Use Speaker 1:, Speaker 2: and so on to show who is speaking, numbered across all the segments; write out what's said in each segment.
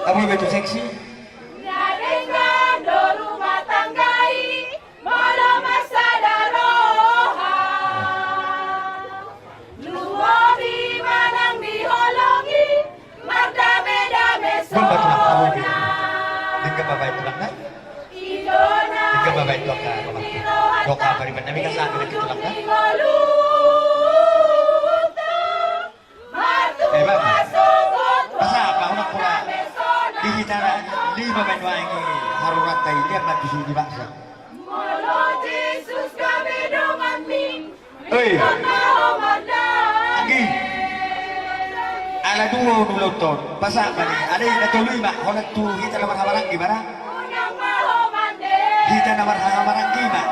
Speaker 1: Kamu begitu seksi. Membantu kamu gitu. Dengan bapak itu nak. Dengan bapak itu doka. Doka beriman Nabi kasih dengan itu nak. Bapak. Masa apa orang pula di hitara di bapak dua ini harurat tadi dia mati di bangsa. Oi. Agi. Ala dua nuluton. Masa apa ni? Ada yang natului mak. Orang tu kita nomor hamarang gimana? Kita nomor hamarang gimana?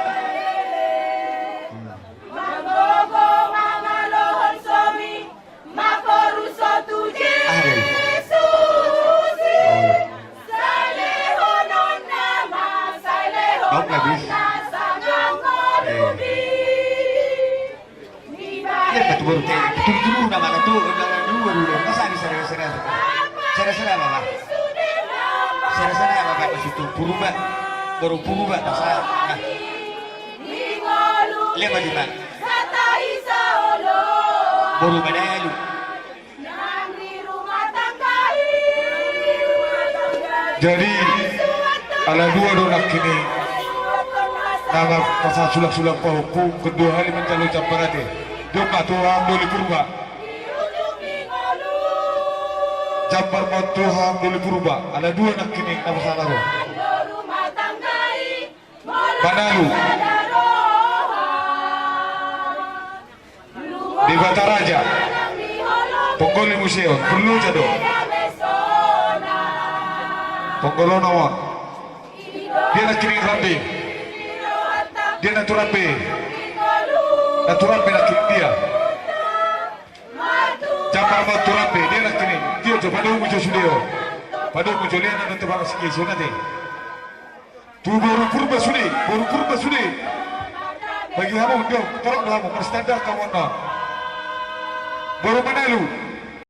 Speaker 1: Betul nama itu dulu masa ini serius apa serius apa pas itu purba baru purba masa lihat di mana baru menalu jadi ala dua donak kini nama pasal sulak-sulak pahuku kedua hari mencalon camparate Jumpa Tuhan dulu purba Jambar Tuhan dulu purba ada dua nak kini nama salah Banalu di Bataraja Ponggol Museum perlu jado Ponggolonawon dia nak kini rambi dia nak turapi Naturape nak dia. Jambar Naturape dia nak kini. Dia tu pada muncul sudio. Pada muncul dia nak tebak sikit so nanti. Tu baru purba sudi. Bagi kamu dia terang kamu berstandar kamu nak. Baru mana lu?